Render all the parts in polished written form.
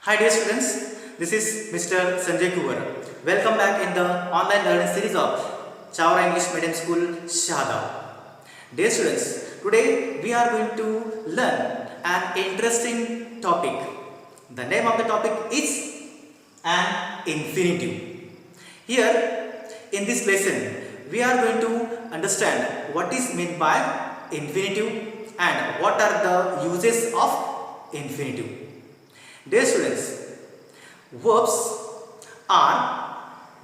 Hi dear students, this is Mr. Sanjay Kuwar. Welcome back in the online learning series of Chavara English Medium School, Shahada. Dear students, today we are going to learn an interesting topic. The name of the topic is an infinitive. Here in this lesson, we are going to understand what is meant by infinitive and what are the uses of infinitive. Dear students, verbs are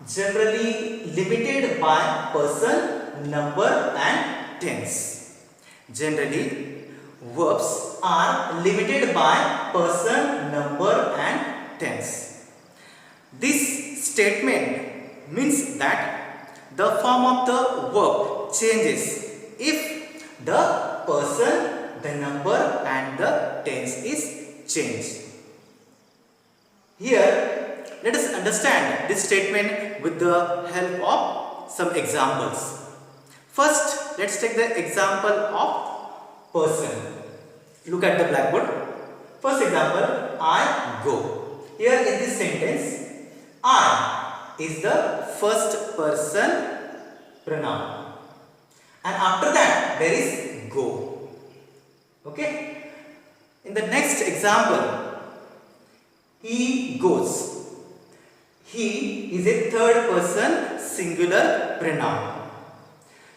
generally limited by person, number and tense. Generally, verbs are limited by person, number and tense. This statement means that the form of the verb changes if the person, the number and the tense is changed. Here, let us understand this statement with the help of some examples. First, let's take the example of person. Look at the blackboard. First example, I go. Here in this sentence, I is the first person pronoun. And after that, there is go. Okay. In the next example, he goes. He is a third person singular pronoun.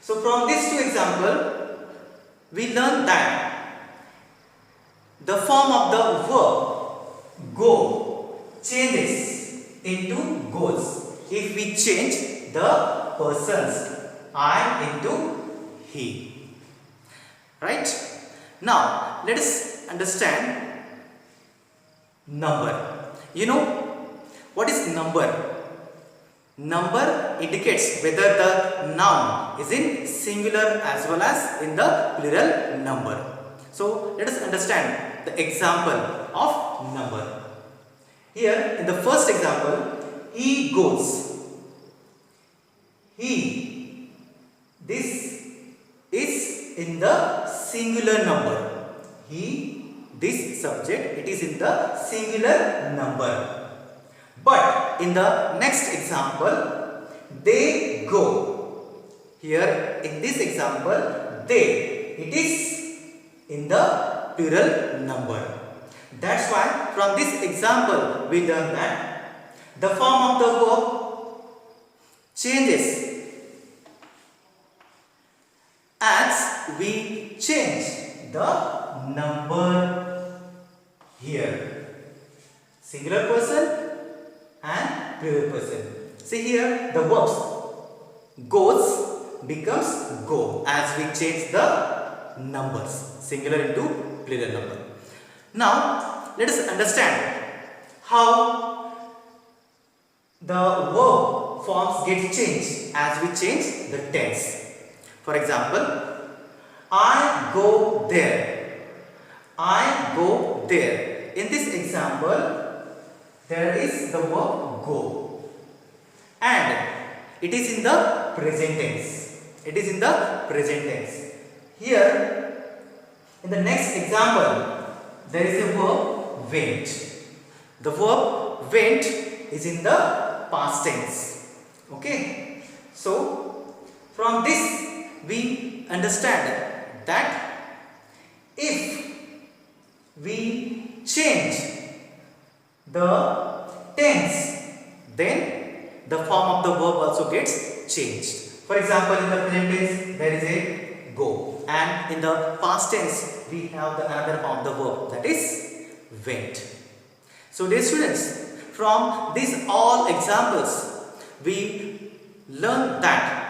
So from these two examples, we learn that the form of the verb go changes into goes if we change the persons I into he. Right? Now let us understand number. You know what is number? Number indicates whether the noun is in singular as well as in the plural number. So let us understand the example of number. Here in the first example, he goes. He. This is in the singular number. He. This subject, it is in the singular number. But in the next example, they go. Here in this example, they, it is in the plural number. That's why from this example we learn that the form of the verb changes as we change the number here. Singular person and plural person. See here the verbs goes becomes go as we change the numbers singular into plural number. Now let us understand how the verb forms get changed as we change the tense. For example, I go there. I go there. In this example, there is the verb go. And it is in the present tense. It is in the present tense. Here, in the next example, there is a verb went. The verb went is in the past tense. Okay. So, from this, we understand that if we change the tense, then the form of the verb also gets changed. For example, in the present tense there is a go, and in the past tense we have the another form of the verb, that is went. So dear students, from these all examples we learn that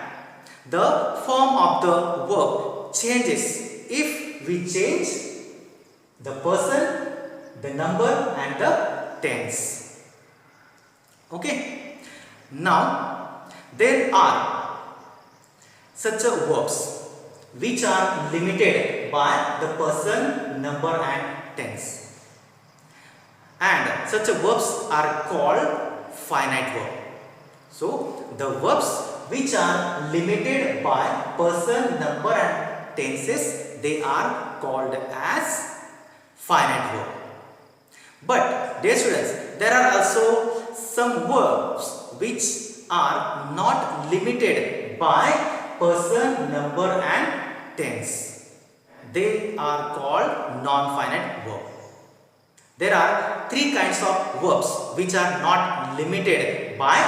the form of the verb changes if we change the person, the number and the tense. Okay. Now there are such verbs which are limited by the person, number and tense. And such verbs are called finite verb. So the verbs which are limited by person, number and tenses, they are called as finite verb. But dear students, there are also some verbs which are not limited by person, number and tense. They are called non-finite verbs. There are three kinds of verbs which are not limited by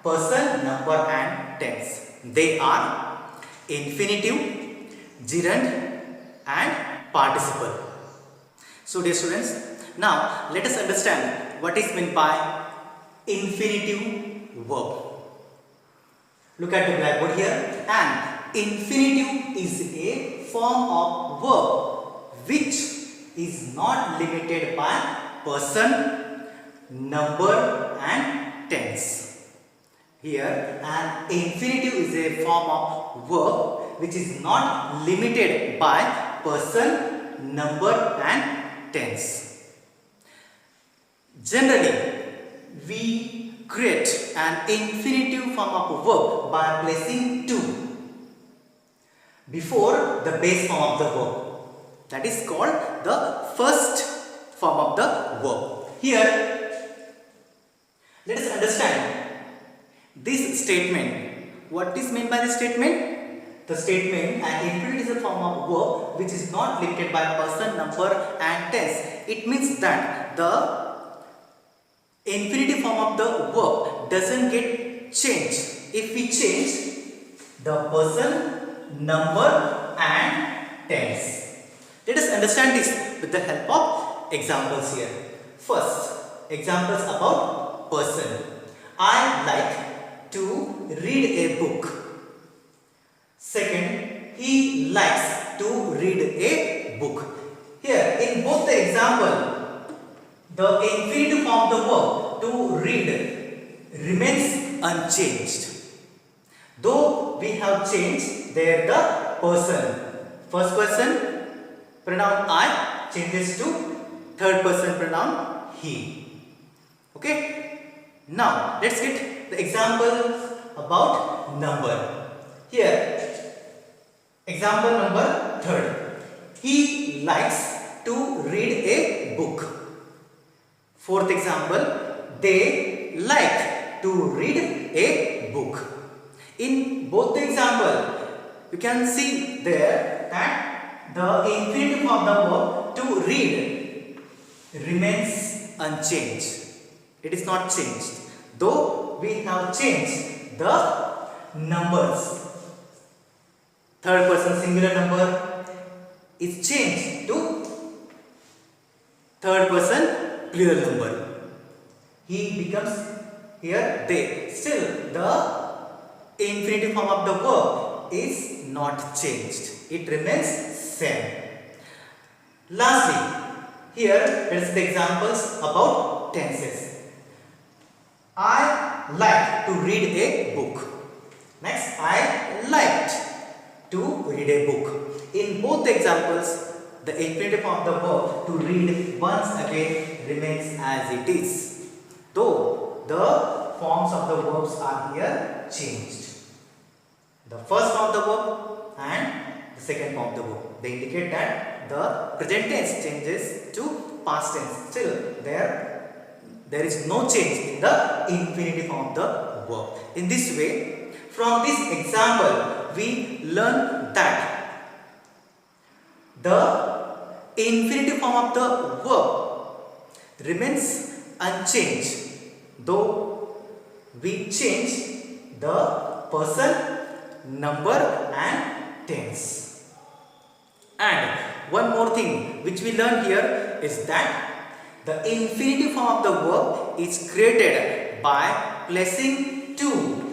person, number and tense. They are infinitive, gerund and participle. So dear students, now let us understand what is meant by infinitive verb. Look at the blackboard here. And infinitive is a form of verb which is not limited by person, number and tense. Here an infinitive is a form of verb which is not limited by person, number and tense. Generally, we create an infinitive form of verb by placing to before the base form of the verb. That is called the first form of the verb. Here, let us understand this statement. What is meant by this statement? The statement, an infinitive is a form of verb which is not limited by person, number and tense. It means that the infinitive form of the verb doesn't get changed if we change the person, number and tense. Let us understand this with the help of examples here. First, examples about person. I like to read a book. Second, he likes to read a book. Here, in both the example, the infinitive form of the verb to read remains unchanged. Though we have changed there the person. First person pronoun I changes to third person pronoun he. Okay. Now let's get the example about number. Here, example number third. He likes to read a book. Fourth example, they like to read a book. In both the example, you can see there that the infinitive of the verb to read remains unchanged. It is not changed. Though we have changed the numbers. Third person singular number is changed to third person plural number. He becomes here they. Still the infinitive form of the verb is not changed. It remains same. Lastly, here let us take examples about tenses. I like to read a book. Next, I liked to read a book. In both the examples, the infinitive form of the verb to read once again remains as it is, though the forms of the verbs are here changed. The first form of the verb and the second form of the verb. They indicate that the present tense changes to past tense. Still, there is no change in the infinitive form of the verb. In this way, from this example, we learn that the infinitive form of the verb remains unchanged, though we change the person, number and tense. And one more thing which we learn here is that the infinitive form of the verb is created by placing to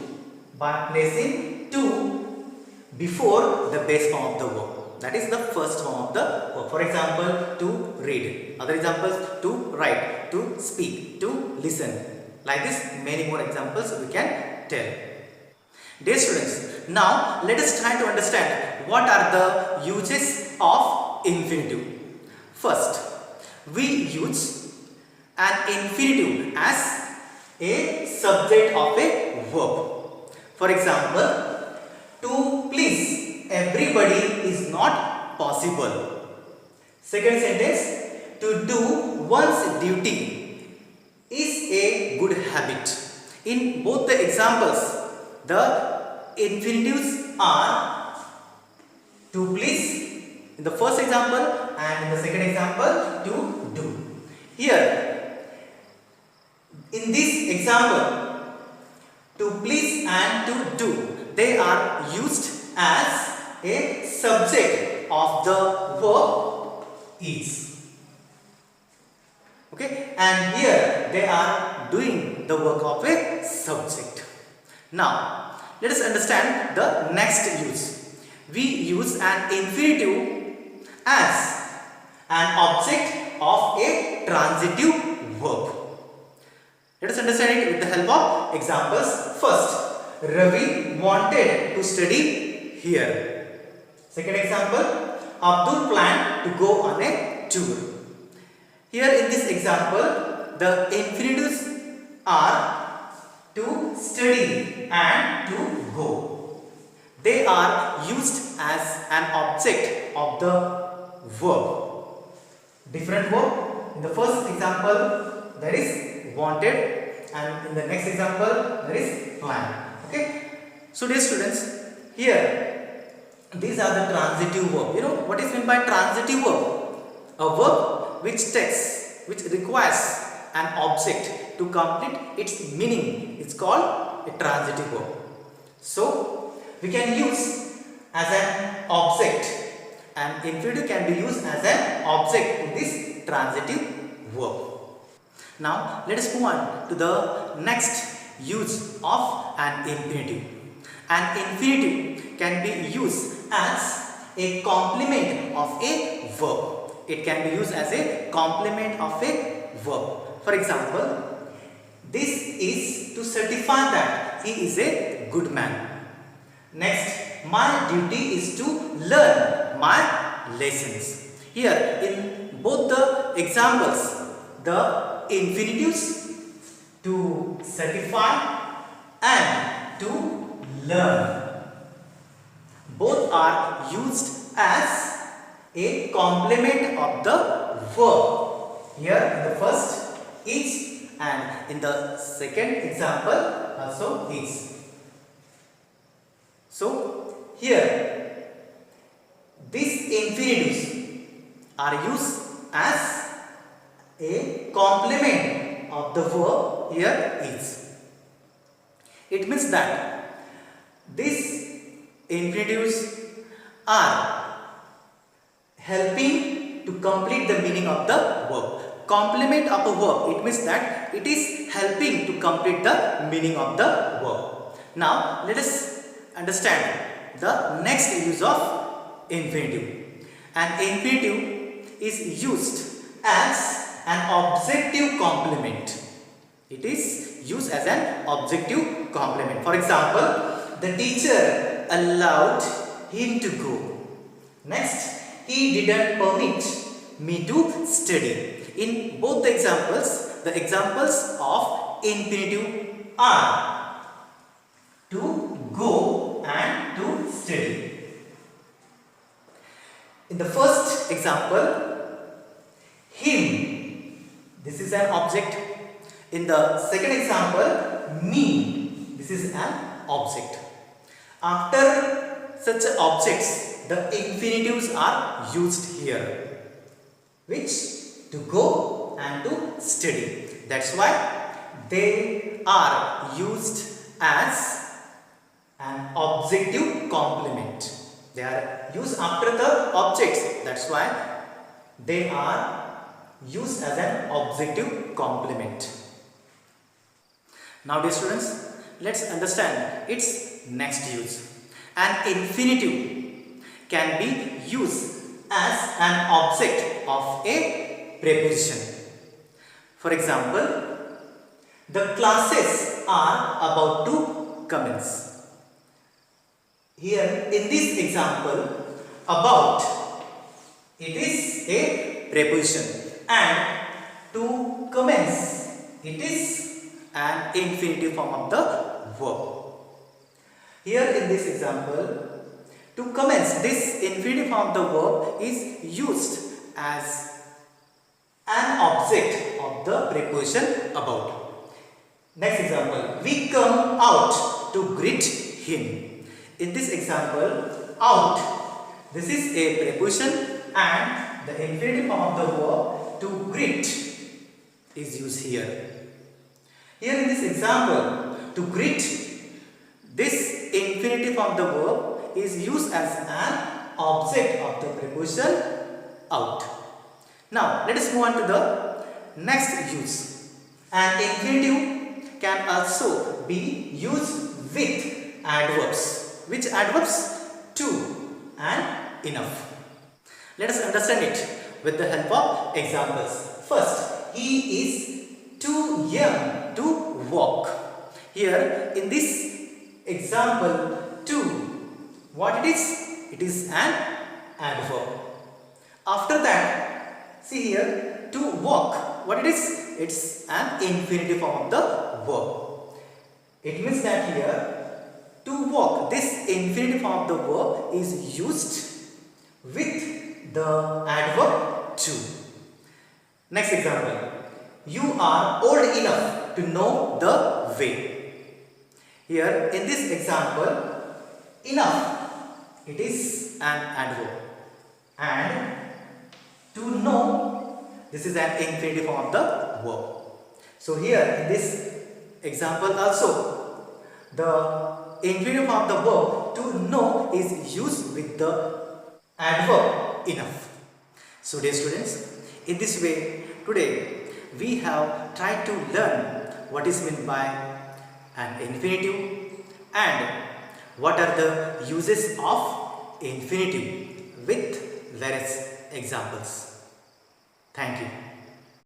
before the base form of the verb. That is the first form of the verb. For example, to read. Other examples, to write, to speak, to listen. Like this, many more examples we can tell. Dear students, now let us try to understand what are the uses of infinitive. First, we use an infinitive as a subject of a verb. For example, to please everybody is not possible. Second sentence, to do one's duty a good habit. In both the examples, the infinitives are to please in the first example and in the second example to do. Here, in this example, to please and to do, they are used as a subject of the verb is. Okay, and here they are doing the work of a subject. Now, let us understand the next use. We use an infinitive as an object of a transitive verb. Let us understand it with the help of examples. First, Ravi wanted to study here. Second example, Abdul planned to go on a tour. Here in this example, the infinitives are to study and to go. They are used as an object of the verb. Different verb. In the first example, there is wanted, and in the next example, there is planned. Okay. So, dear students, here these are the transitive verb. You know what is meant by transitive verb? A verb which requires an object to complete its meaning. It's called a transitive verb. So, we can use as an object, and infinitive can be used as an object in this transitive verb. Now, let us move on to the next use of an infinitive. An infinitive can be used as a complement of a verb. It can be used as a complement of a verb. For example, this is to certify that he is a good man. Next, my duty is to learn my lessons. Here, in both the examples, the infinitives to certify and to learn, both are used as a complement of the verb. Here in the first is, and in the second example also is. So here these infinitives are used as a complement of the verb. Here is. It means that these infinitives are helping to complete the meaning of the verb. Complement of a verb, it means that it is helping to complete the meaning of the verb. Now, let us understand the next use of infinitive. An infinitive is used as an objective complement. It is used as an objective complement. For example, the teacher allowed him to go. Next, he didn't permit me to study. In both the examples of infinitive are to go and to study. In the first example, him, this is an object. In the second example, me, this is an object. After such objects, the infinitives are used here, which to go and to study. That's why they are used as an objective complement. They are used after the objects. That's why they are used as an objective complement. Now, dear students, let's understand its next use. An infinitive can be used as an object of a preposition. For example, the classes are about to commence. Here in this example, about, it is a preposition, and to commence, it is an infinitive form of the verb. Here in this example, to commence, this infinitive form of the verb is used as an object of the preposition about. Next example, we come out to greet him. In this example, out, this is a preposition and the infinitive form of the verb to greet is used here. Here in this example, to greet, this infinitive form of the verb is used as an object of the preposition out. Now, let us move on to the next use. An infinitive can also be used with adverbs. Which adverbs? To and enough. Let us understand it with the help of examples. First, he is too young to walk. Here in this example, to, what it is? It is an adverb. After that, see here, to walk, what it is? It's an infinitive form of the verb. It means that here, to walk, this infinitive form of the verb is used with the adverb to. Next example, you are old enough to know the way. Here in this example, enough, it is an adverb, and to know, this is an infinitive form of the verb. So here in this example also, the infinitive form of the verb to know is used with the adverb enough. So dear students, in this way today we have tried to learn what is meant by an infinitive and what are the uses of infinitive with various examples. Thank you.